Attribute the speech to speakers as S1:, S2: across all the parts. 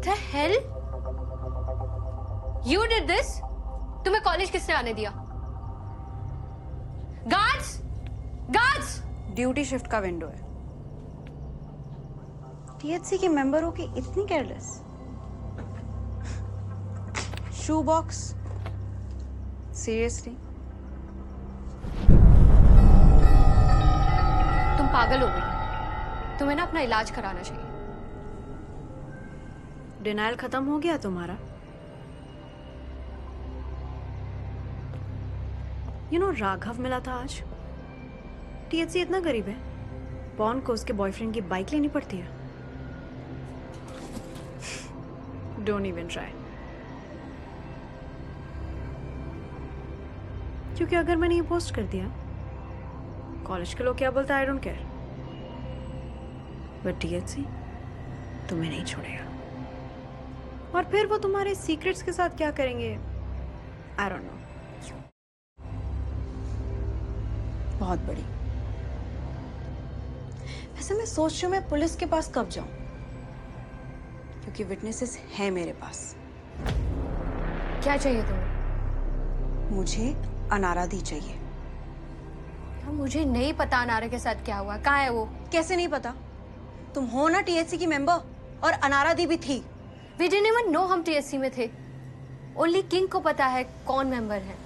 S1: The hell? You did this? तुम्हें college किसने आने दिया? Guards! Guards!
S2: ड्यूटी शिफ्ट का विंडो है। टीएचसी के मेंबर हो के इतनी केयरलेस। शू बॉक्स सीरियसली?
S1: तुम पागल हो गई। तुम्हें ना अपना इलाज कराना चाहिए।
S2: डिनायल खत्म हो गया तुम्हारा? राघव मिला था आज। टीएचसी इतना गरीब है, पॉन को उसके बॉयफ्रेंड की बाइक लेनी पड़ती है। Don't even try. क्योंकि अगर मैंने ये पोस्ट कर दिया, कॉलेज के लोग क्या बोलते हैं I don't care, but THC तुम्हें नहीं छोड़ेगा। और फिर वो तुम्हारे सीक्रेट्स के साथ क्या करेंगे आई डोंट नो। बहुत बड़ी। वैसे मैं सोच रही हूँ मैं पुलिस के पास कब जाऊं, क्योंकि विटनेसेस है मेरे पास।
S1: क्या चाहिए तुम्हें?
S2: मुझे अनारा दी चाहिए।
S1: मुझे नहीं पता अनारा के साथ क्या हुआ। कहाँ है वो?
S2: कैसे नहीं पता? तुम हो ना टीएचसी की मेंबर, और अनारा दी भी थी।
S1: We didn't even know हम टीएससी में थे। ओनली किंग को पता है कौन मेंबर है।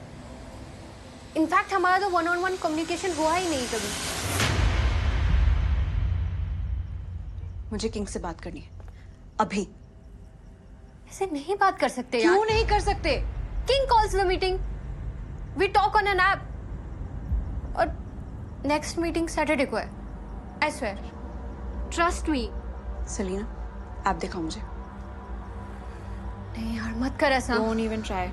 S1: इनफैक्ट हमारा तो 1-on-1 कम्युनिकेशन हुआ ही नहीं कभी।
S2: मुझे किंग से बात करनी है अभी।
S1: ऐसे नहीं बात कर सकते यार।
S2: क्यों नहीं कर सकते?
S1: King calls the meeting, we talk on an app, और नेक्स्ट मीटिंग सैटरडे को है। I swear, trust me.
S2: Selina app दिखाओ मुझे।
S1: नहीं यार मत कर ऐसा।
S2: Don't even try.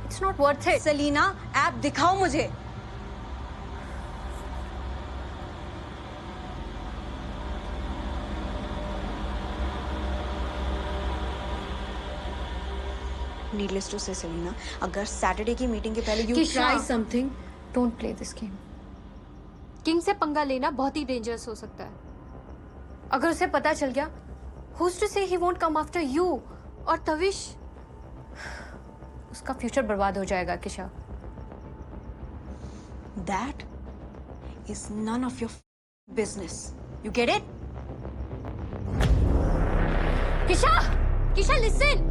S1: It's not worth it.
S2: Selina app दिखाओ मुझे। नीडलेस टू से सेलिना, अगर सैटरडे की मीटिंग के पहले you try something,
S1: don't play this game. King से पंगा लेना बहुत ही डेंजरस हो सकता है। अगर उसे पता चल गया, who's to say he won't come after you? और तविश, उसका फ्यूचर बर्बाद हो जाएगा Kisha.
S2: That is none of your business. You get it?
S1: Kisha, Kisha listen.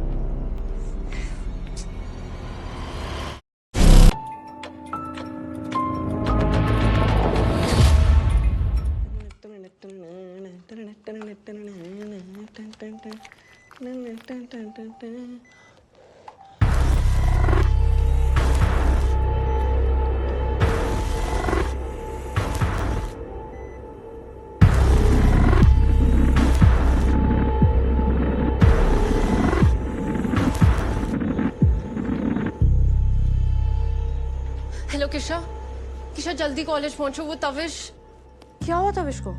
S1: Hello Kisha, Kisha जल्दी कॉलेज पहुंचो। वो तविश।
S2: क्या हुआ तविश को?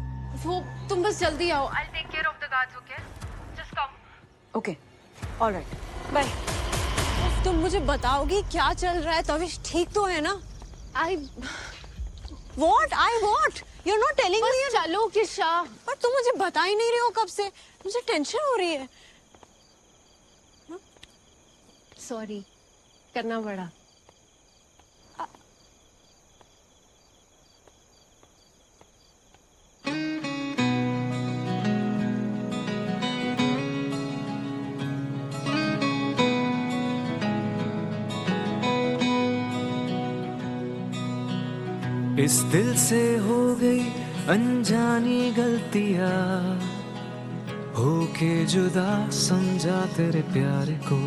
S1: वो तुम बस जल्दी आओ। I'll take care of the guards, okay? Just come.
S2: Okay, all right. Bye. तुम मुझे बताओगी क्या चल रहा है? तविश ठीक तो है ना? What? You're not telling me.
S1: बस चलो किशा।
S2: पर तुम मुझे बता ही नहीं रहे हो कब से। मुझे टेंशन हो रही है।
S1: सॉरी, करना पड़ा।
S3: इस दिल से हो गई अनजानी गलतियां, होके जुदा समझा तेरे प्यार को,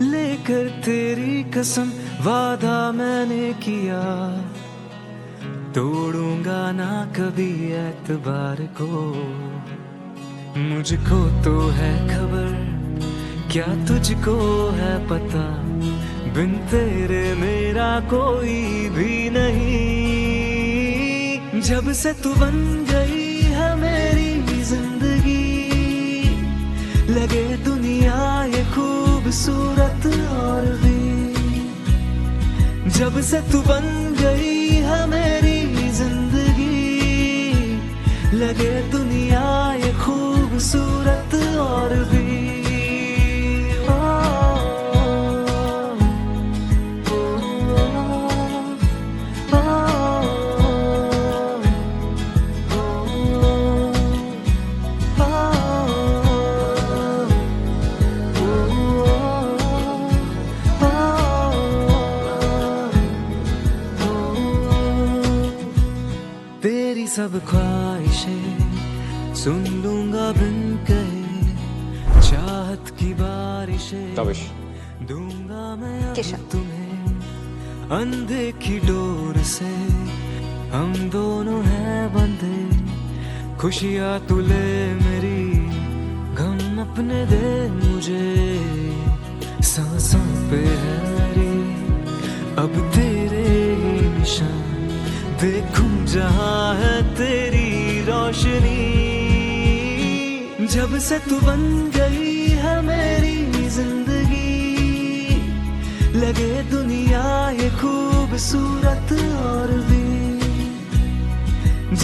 S3: लेकर तेरी कसम वादा मैंने किया, तोड़ूंगा ना कभी एतबार को। मुझको तो है खबर, क्या तुझको है पता, बिन तेरे मेरा कोई भी नहीं। जब से तू बन गई है मेरी जिंदगी, लगे दुनिया ये खूबसूरत और भी। जब से तू बन गई है मेरी जिंदगी, लगे दुनिया ये खूबसूरत सब ख्वाहिशें सुन लूंगा बिन कहे, चाहत की बारिशें
S4: तविश
S3: दूंगा मैं अब
S2: किशन।
S3: तुम्हें अनदेखी डोर से। हम दोनों हैं बंधे, खुशियाँ तुले मेरी, गम अपने दे मुझे, सांसों पे है मेरी अब तेरे ही निशान, देखूं जहां है तेरी रोशनी। जब से तू बन गई है मेरी जिंदगी, लगे दुनिया ये खूबसूरत और भी।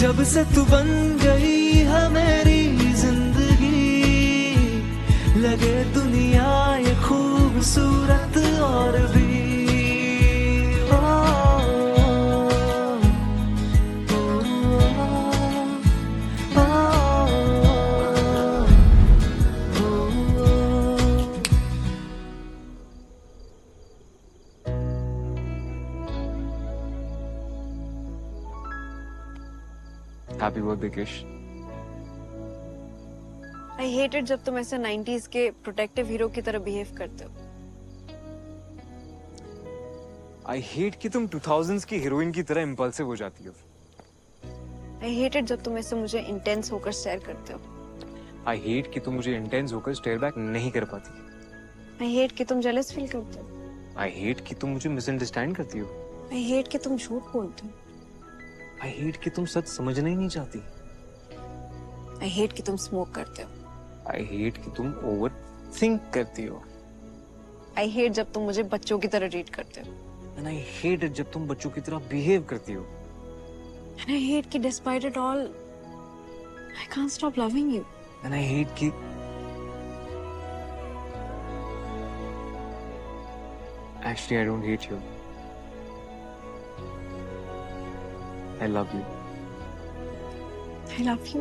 S3: जब से तू बन गई है मेरी जिंदगी, लगे दुनिया ये खूबसूरत और भी। ओ, ओ, ओ, ओ, ओ।
S4: Happy birthday Kish.
S2: I hate it जब तुम ऐसे 90s के प्रोटेक्टिव हीरो की तरह बिहेव करते हो।
S4: आई हेट कि तुम 2000s की हीरोइन की तरह इम्पल्सिव हो जाती हो।
S2: आई हेट इट जब तुम ऐसे मुझे इंटेंस होकर स्टेयर करते हो।
S4: आई हेट कि तुम मुझे इंटेंस होकर स्टेयर बैक नहीं कर पाती।
S2: आई हेट कि तुम जेलस फील करते हो।
S4: आई हेट कि तुम मुझे मिसअंडरस्टैंड करती हो।
S2: आई हेट कि तुम झूठ बोलते हो।
S4: आई हेट कि तुम सच समझना ही नहीं चाहती।
S2: आई हेट कि तुम स्मोक करते हो।
S4: आई हेट कि तुम ओवर थिंक करती हो।
S2: आई हेट जब तुम मुझे बच्चों की तरह ट्रीट करते हो।
S4: एंड आई हेट इट जब तुम बच्चों की तरह बिहेव करती हो।
S2: And I hate कि despite it all, I can't stop loving you.
S4: And I hate कि actually I don't hate you, I love you.
S2: I love you.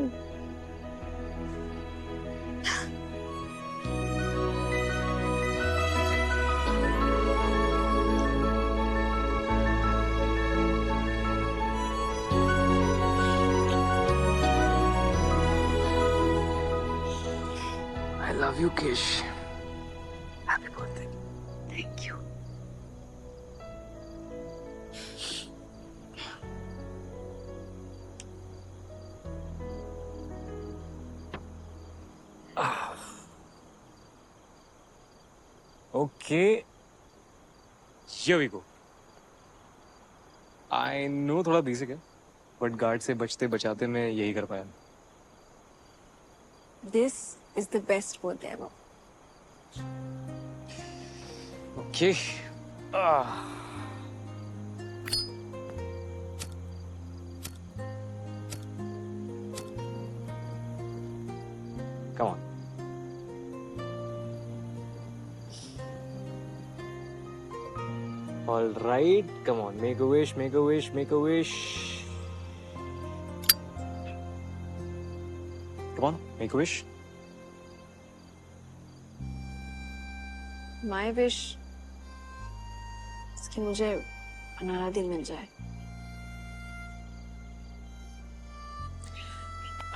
S4: I love you, Kish. Happy birthday.
S2: Thank you.
S4: Okay. Here we go. I know थोड़ा basic है, but guard से बचते बचाते मैं यही कर पाया।
S2: This is the best birthday ever.
S4: Okay. Come on. All right, come on, make a wish, make a wish, make a wish. Come on, make a wish.
S2: My wish is कि मुझे अनारा दिल मिल जाए.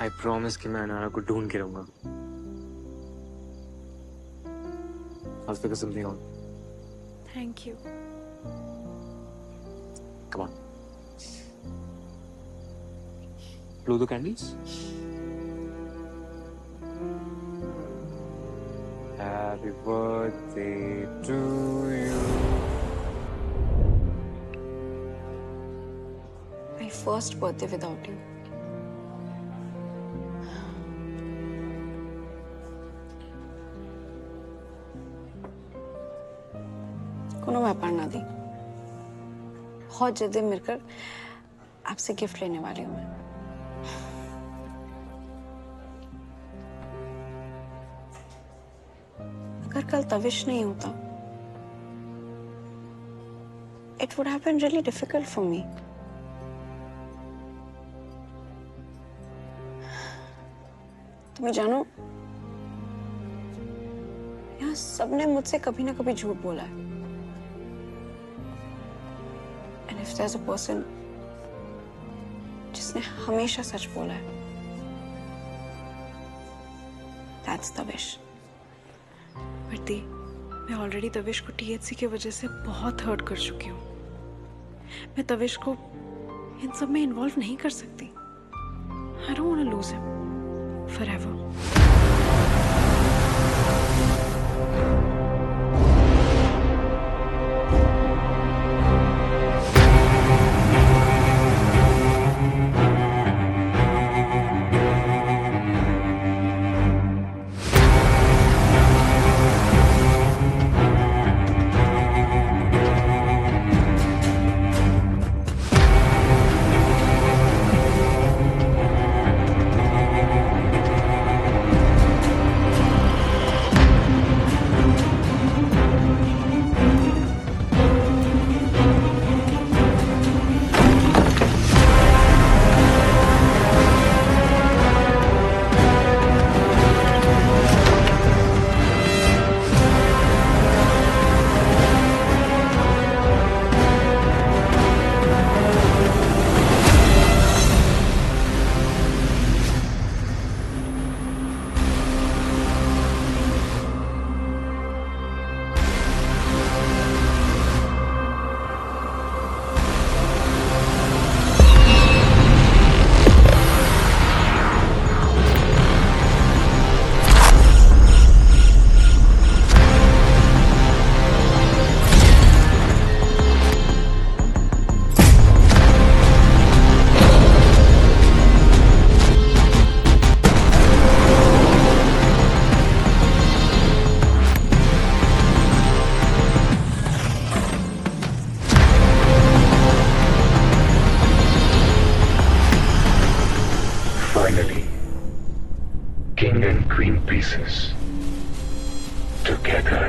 S4: I promise कि मैं अनारा को ढूंढ के रहूंगा. I'll figure something out.
S2: Thank you.
S4: Come on. Blow the candles. Happy birthday to you.
S2: My first birthday without you. कोनो व्यापार ना दी. बहुत जल्दी मिलकर आपसे गिफ्ट लेने वाली हूँ मैं. अगर कल तविश नहीं होता, it would have been really difficult for me. तुम्हें जानो, यहाँ सबने मुझसे कभी ना कभी झूठ बोला है. And if there's a person जिससे जिसने हमेशा सच बोला है, दैट्स तविश। बट दी, मैं ऑलरेडी तविश को THC की वजह से बहुत हर्ट कर चुकी हूँ। मैं तविश को इन सब में इन्वॉल्व नहीं कर सकती। I don't want to lose him forever.
S5: Finally, king and queen pieces together.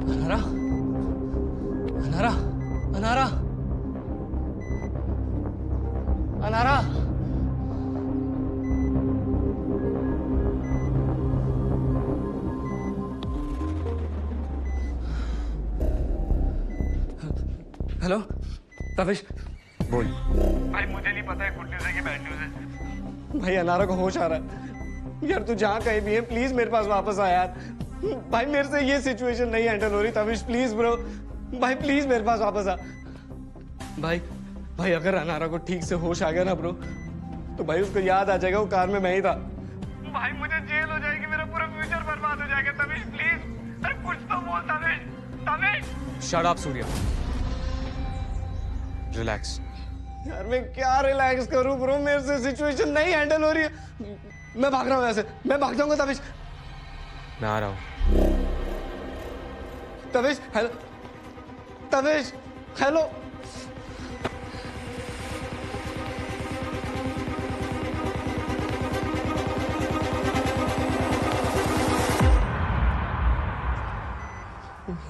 S3: अनारा, अनारा, अनारा, अनारा। हेलो तविश,
S4: बोल।
S3: भाई मुझे नहीं पता है गुड न्यूज़ है कि बैड न्यूज़ है। भाई अनारा को होश आ रहा है। यार तू जहाँ कहीं भी है प्लीज मेरे पास वापस आ यार। भाई मेरे से ये सिचुएशन नहीं हैंडल हो रही तविश, प्लीज ब्रो। भाई प्लीज मेरे पास वापस आ। भाई भाई अगर अनारा को ठीक से होश आ गया ना ब्रो, तो भाई उसको याद आ जाएगा वो कार में मैं ही था। भाई मुझे जेल हो जाएगी, मेरा पूरा फ्यूचर बर्बाद हो जाएगा। तविश प्लीज, अरे कुछ तो बोल Tavish, Tavish.
S4: Shut up Surya, relax.
S3: यार मैं क्या रिलैक्स करूं ब्रो, मेरे से सिचुएशन नहीं हैंडल हो रही है। मैं भाग रहा हूं ऐसे, मैं भाग जाऊंगा तविश।
S4: मैं आ रहा हूं।
S3: Tavish hello, Tavish hello.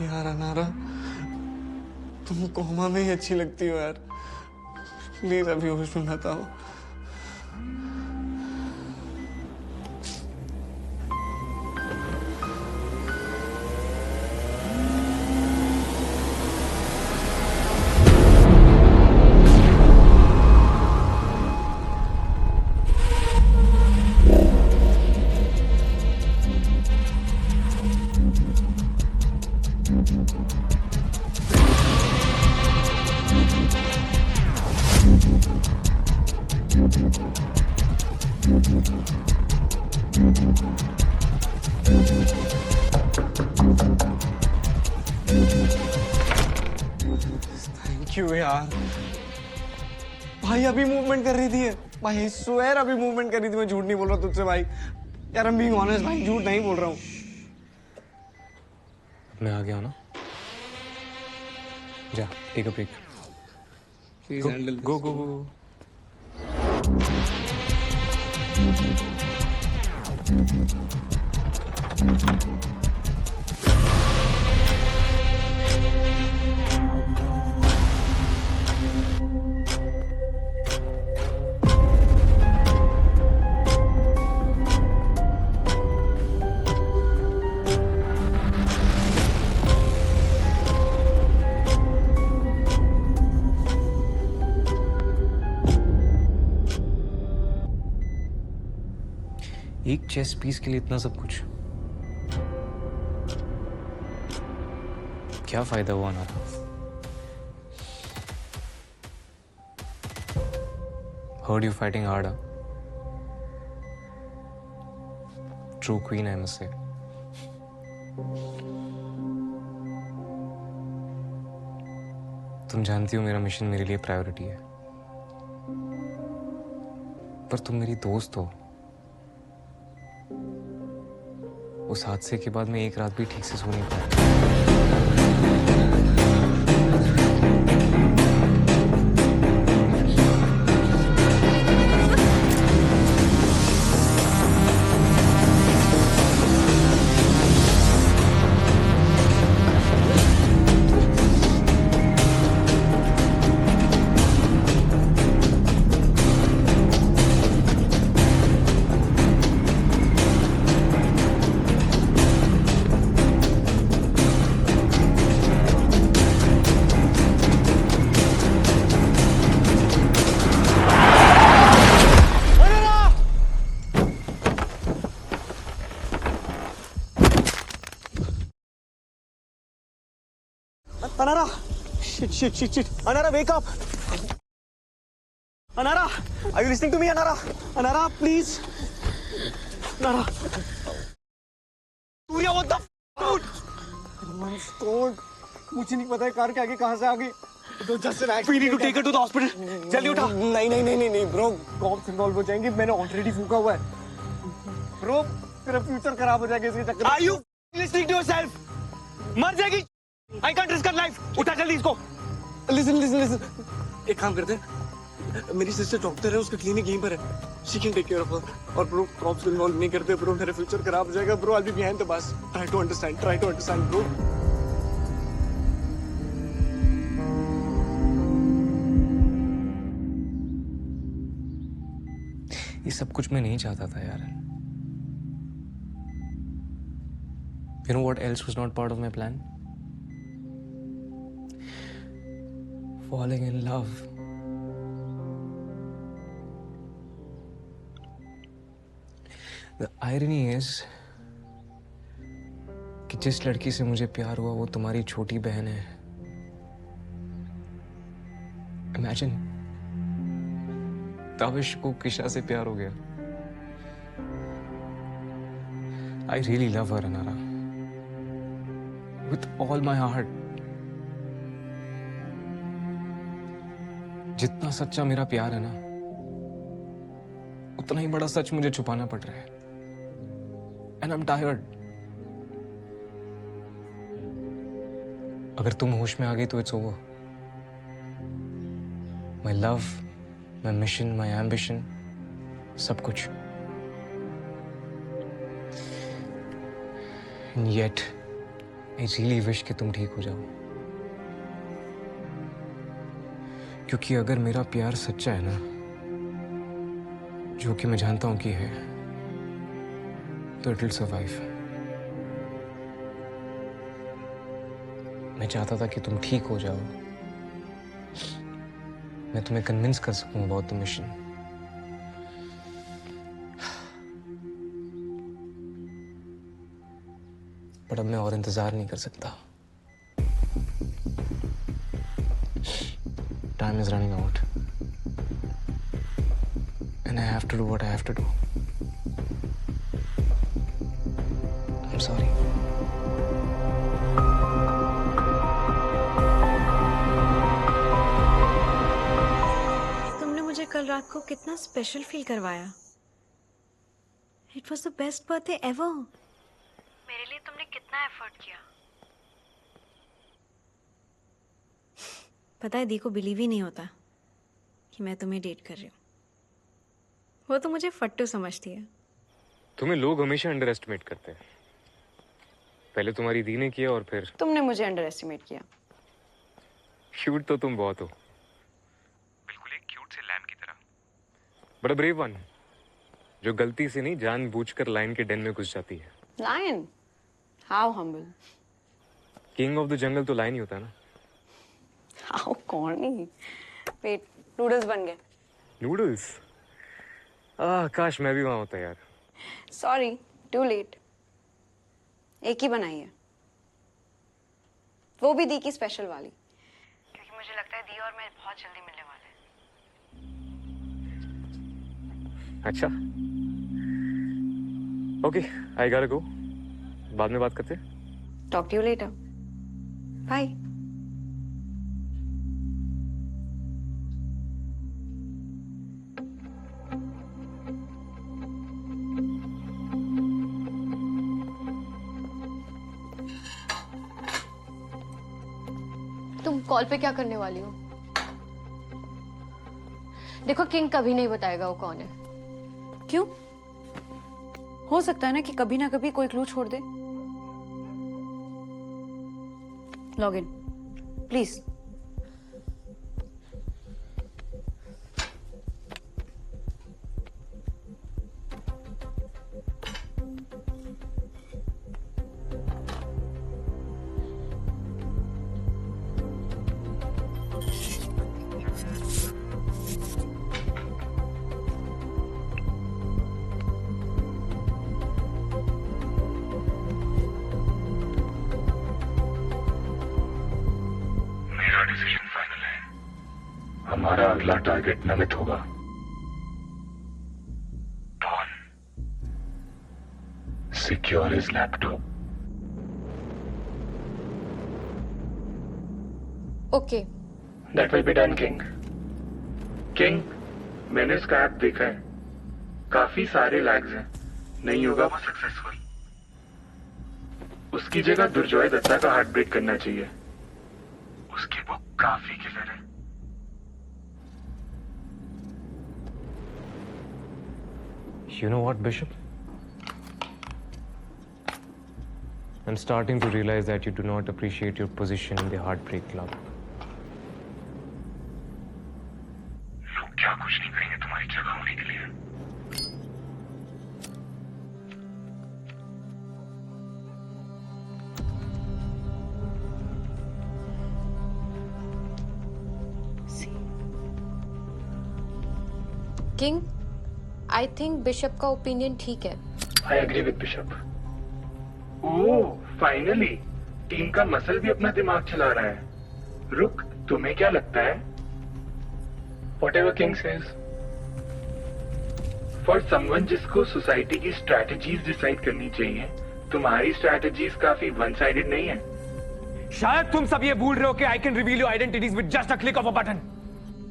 S3: यार अनारा, तुम कोमा में ही अच्छी लगती हो यार, प्लीज अभी होश में मत आओ।
S5: Thank you.
S3: थैंक यू यार। भाई अभी मूवमेंट कर रही थी भाई, आई स्वेयर अभी मूवमेंट कर रही थी। मैं झूठ नहीं बोल रहा तुझसे भाई, यार आई एम बीइंग ऑनेस्ट भाई, झूठ नहीं बोल रहा हूँ।
S4: मैं आ गया ना, जा take a break.
S3: Please handle
S4: go go go. एक चेस पीस के लिए इतना सब कुछ, क्या फायदा हुआ ना? Heard you fighting hard, huh? True queen, I must say. तुम जानती हो मेरा मिशन मेरे लिए प्रायोरिटी है, पर तुम मेरी दोस्त हो। उस हादसे के बाद मैं एक रात भी ठीक से सो नहीं पाया।
S3: Anara! Shit. Anara, wake up! Anara! Are you listening to me, Anara? Anara, please! Anara! Surya, what the f***, dude? My God! मुझे नहीं पता है कार के आगे कहाँ से आ गई। तो just an accident. We need to take her to the hospital. जल्दी उठा। नहीं, bro. कॉप्स इन्वॉल्व हो जाएंगे। मैंने ऑलरेडी फूका हुआ है। Bro, तेरा फ्यूचर खराब हो जाएगा इसके चक्कर में। Are you listening to yourself? मर जाएगी। I can't risk her life. उठा जल्दी इसको। Listen. एक काम करते हैं, मेरी सिस्टर डॉक्टर है, उसका क्लिनिक यहीं पर है। She can take care of her. और ब्रो कॉप्स को इन्वॉल्व नहीं करते ब्रो, मेरा फ्यूचर खराब हो जाएगा bro. I'll be behind the bus. Try to understand bro. ये सब कुछ मैं नहीं चाहता था यार। You know what else was not part of my plan? Falling in love. The irony is कि जिस लड़की से मुझे प्यार हुआ वो तुम्हारी छोटी बहन है। Imagine, ताविश को किशा से प्यार हो गया। I really love her, Anara. With all my heart. जितना सच्चा मेरा प्यार है ना, उतना ही बड़ा सच मुझे छुपाना पड़ रहा है। And I'm tired. अगर तुम होश में आ गई तो it's over. My love, my mission, my ambition, सब कुछ। And yet, I really wish कि तुम ठीक हो जाओ। क्योंकि अगर मेरा प्यार सच्चा है ना, जो कि मैं जानता हूं कि है, तो इट विल सर्वाइव। मैं चाहता था कि तुम ठीक हो जाओ, मैं तुम्हें कन्विंस कर सकूं अबाउट द मिशन। पर अब मैं और इंतजार नहीं कर सकता। Time is running out. And I have to do what I have to do. I'm sorry.
S2: आपको कितना स्पेशल फील करवाया। It was the best birthday ever. मेरे लिए तुमने कितना एफर्ट किया। पता है दी को बिलीव ही नहीं होता कि मैं तुम्हें डेट कर रही हूँ। वो तो मुझे फट्टू समझती है।
S4: तुम्हें लोग हमेशा अंडर एस्टिमेट करते हैं। पहले तुम्हारी दी ने किया और फिर
S2: तुमने मुझे अंडर एस्टिमेट किया।
S4: क्यूट तो तुम बहुत हो, बिल्कुल एक क्यूट से लैम की तरह, बड़ा ब्रेव वन, जो गलती से नहीं जानबूझकर लायन के डेन में घुस जाती है।
S2: Lion? How humble.
S4: King of the jungle तो लायन ही होता है ना।
S2: How corny. वेट, नूडल्स बन गए।
S4: नूडल्स? काश मैं भी वहां होता यार।
S2: Sorry, too late. एक ही बनाई है, वो भी दी की स्पेशल वाली, क्योंकि मुझे लगता है दी और मैं बहुत जल्दी मिलने वाले हैं।
S4: अच्छा, ओके, आई गॉट गो। बाद में बात करते हैं।
S2: Talk to you later. Bye.
S1: तुम कॉल पे क्या करने वाली हो? देखो, किंग कभी नहीं बताएगा वो कौन है।
S2: क्यों? हो सकता है ना कि कभी ना कभी कोई क्लू छोड़ दे। Log in please.
S5: मेरा डिसीजन फाइनल है। हमारा अगला टारगेट नमित होगा। Don, secure his laptop.
S1: Okay.
S5: That will be done, King. King, मैंने इसका ऐप देखा है, काफी सारे लैग्स हैं, नहीं होगा वो सक्सेसफुल। उसकी जगह दुर्जॉय दत्ता का हार्ट ब्रेक करना चाहिए। उसकी बुक काफी किलर है।
S4: You know what, Bishop? I'm starting to realize that you do not appreciate your position in the Heartbreak Club.
S5: लोग क्या कुछ नहीं करेंगे तुम्हारी जगह होने के लिए।
S1: किंग, आई थिंक बिशप का ओपिनियन ठीक है।
S5: I agree with Bishop. Oh, finally team का मसल भी अपना दिमाग चला रहा है। रुक, तुम्हें क्या लगता है? Whatever King says. For someone जिसको सोसाइटी की स्ट्रैटेजीज डिसाइड करनी चाहिए, तुम्हारी स्ट्रैटेजीज काफी वन साइडेड नहीं है।
S4: शायद तुम सब ये भूल रहे हो कि I can reveal your identities with just a click of a button.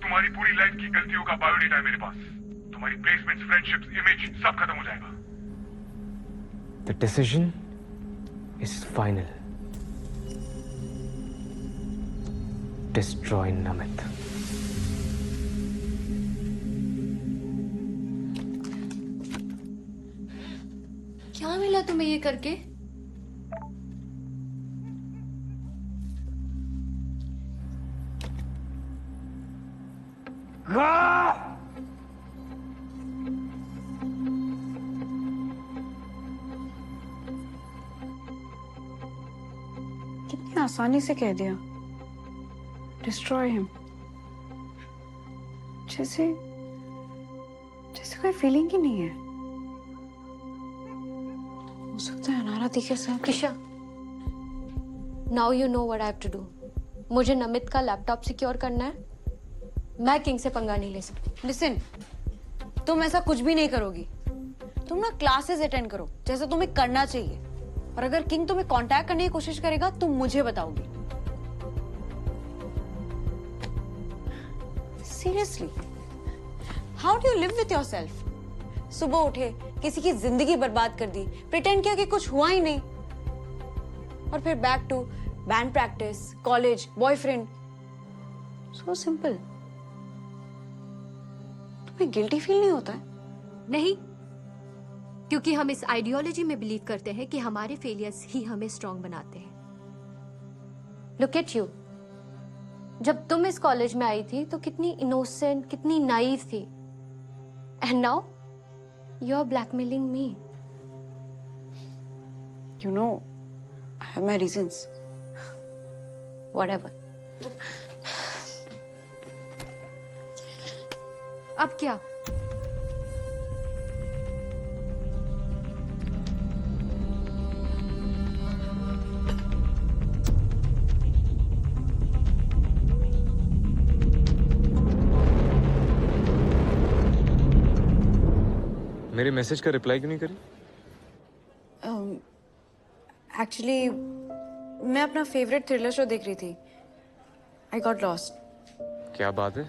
S5: तुम्हारी पूरी लाइफ की गलतियों का बायोडेटा है मेरे पास। तुम्हारी प्लेसमेंट्स, फ्रेंडशिप्स, इमेज सब खत्म हो जाएगा।
S4: The decision is final. Destroy Namit.
S1: क्या मिला तुम्हें ये करके?
S2: कितनी आसानी से कह दिया, डिस्ट्रॉय हिम। जैसे जैसे कोई फीलिंग ही नहीं है। हो सकता है अनारा दी के साथ।
S1: Kisha, now you know what I have to do. मुझे नमित का लैपटॉप सिक्योर करना है। मैं किंग से पंगा नहीं ले सकती।
S2: लिसन, तुम ऐसा कुछ भी नहीं करोगी। तुम ना क्लासेस अटेंड करो जैसे तुम्हें करना चाहिए, और अगर किंग तुम्हें कांटेक्ट करने की कोशिश करेगा तुम मुझे बताओगी। Seriously,
S6: how do you live with yourself? सुबह उठे, किसी की जिंदगी बर्बाद कर दी, प्रिटेंड किया कि कुछ हुआ ही नहीं, और फिर back to band practice, college, boyfriend. So simple. तुम्हें गिल्टी फील नहीं होता है?
S1: नहीं, क्योंकि हम इस आइडियोलॉजी में बिलीव करते हैं कि हमारे फेलियर्स ही हमें स्ट्रांग बनाते हैं. Look at you. जब तुम इस कॉलेज में आई थी तो कितनी इनोसेंट, कितनी नाइव थी. And now you are blackmailing me.
S6: You know, I have my reasons.
S1: Whatever. अब क्या?
S4: मेरे मैसेज का रिप्लाई क्यों नहीं करी?
S6: एक्चुअली मैं अपना फेवरेट थ्रिलर शो देख रही थी. I got lost.
S4: क्या बात है,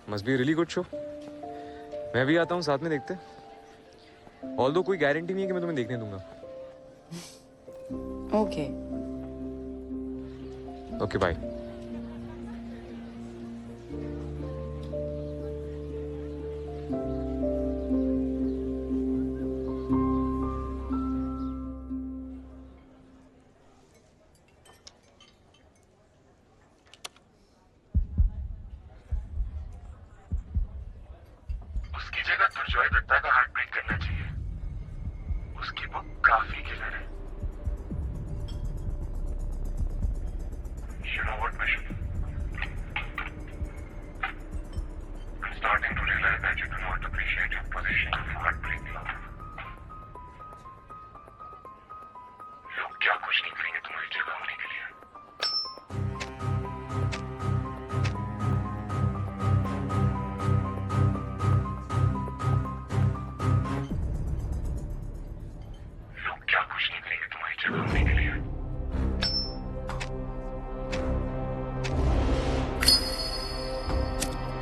S4: must be really good show. मैं भी आता हूँ, साथ में देखते. ऑल्दो कोई गारंटी नहीं है कि मैं तुम्हें देखने दूंगा.
S6: ओके.
S4: Okay bye.
S5: उसकी जगह दुर्जॉय दत्ता का हार्ट ब्रेक करना चाहिए. उसकी बुक काफी किलर है. You know what, Mission? I'm starting to realize that you do not appreciate your position of heartbreak love. लोग क्या कुछ नहीं करेंगे तुम्हारी जगह होने के लिए. लोग क्या कुछ नहीं करेंगे तुम्हारी जगह होने के लिए.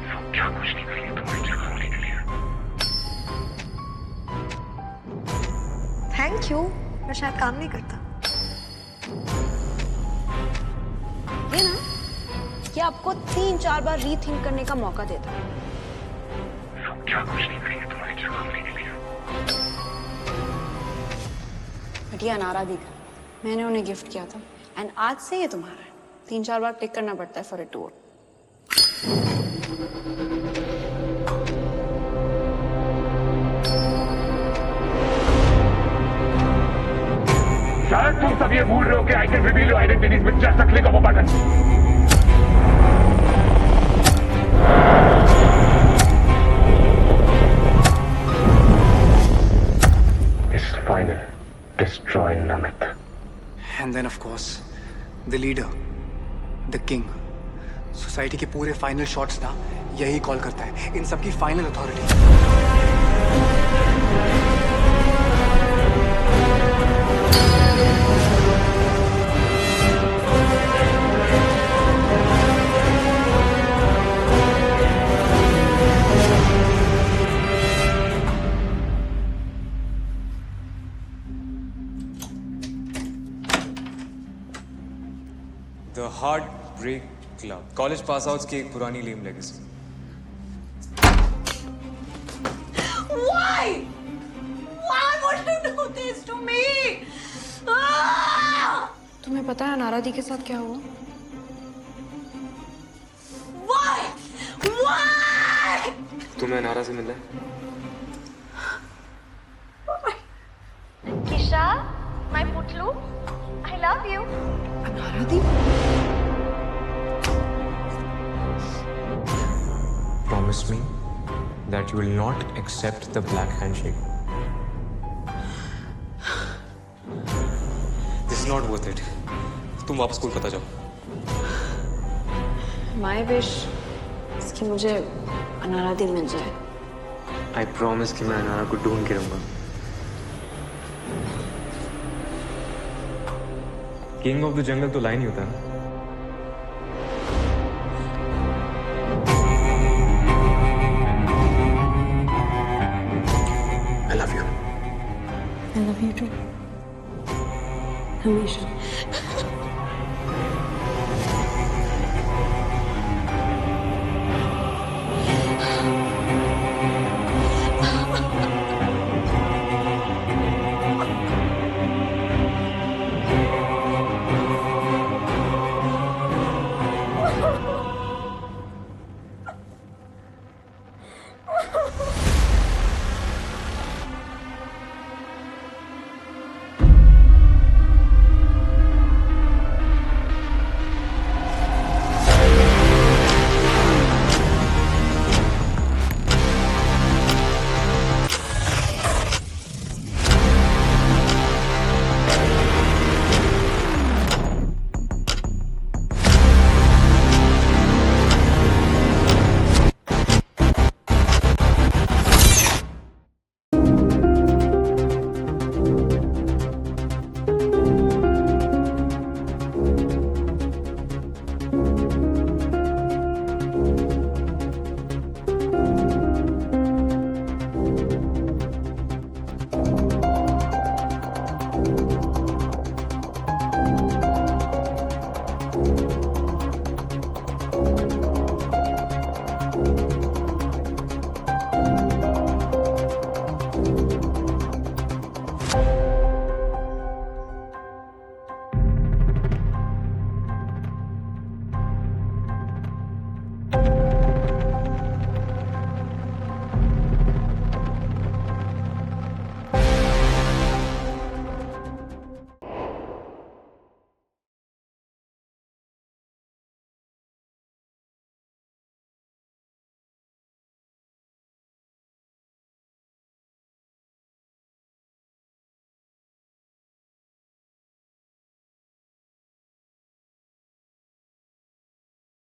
S5: लोग क्या कुछ नहीं करेंगे तुम्हारी जगह होने के लिए.
S7: थैंक यू, पर शायद काम नहीं करता.
S6: ये ना, ये आपको 3-4 बार रीथिंक करने का मौका देता है.
S5: लोग क्या कुछ नहीं करेंगे तुम्हारी जगह होने के लिए.
S6: बट ये अनारा दी का, मैंने उन्हें गिफ्ट किया था, एंड आज से ये तुम्हारा है. 3-4 बार क्लिक करना पड़ता है फॉर इट टू वर्क.
S5: शायद तुम सब ये भूल रहे हो कि I can reveal your identities with just a click of a button. It's final. Destroy Namit.
S8: And then of course, the leader, the king. Society के पूरे फाइनल शॉट्स ना यही कॉल करता है. इन सबकी final authority.
S9: The heartbreak club, college pass outs की एक पुरानी lame legacy.
S6: Why? Why would you do this to me? तुम्हें पता है अनारा दी के साथ क्या हुआ? Why? Why?
S4: तुम्हें अनारा से मिलना है?
S7: Kisha, my putlu, I love you.
S6: Anara the?
S4: Promise me that you will not accept the black handshake. This is not worth it. तुम वापस कोलकाता जाओ.
S6: My wish is कि मुझे अनारा दी मिल जाए.
S4: I promise कि मैं अनारा को ढूंढ के रहूंगा. किंग ऑफ द जंगल तो लाइन ही होता है ना.
S2: टू हमेशा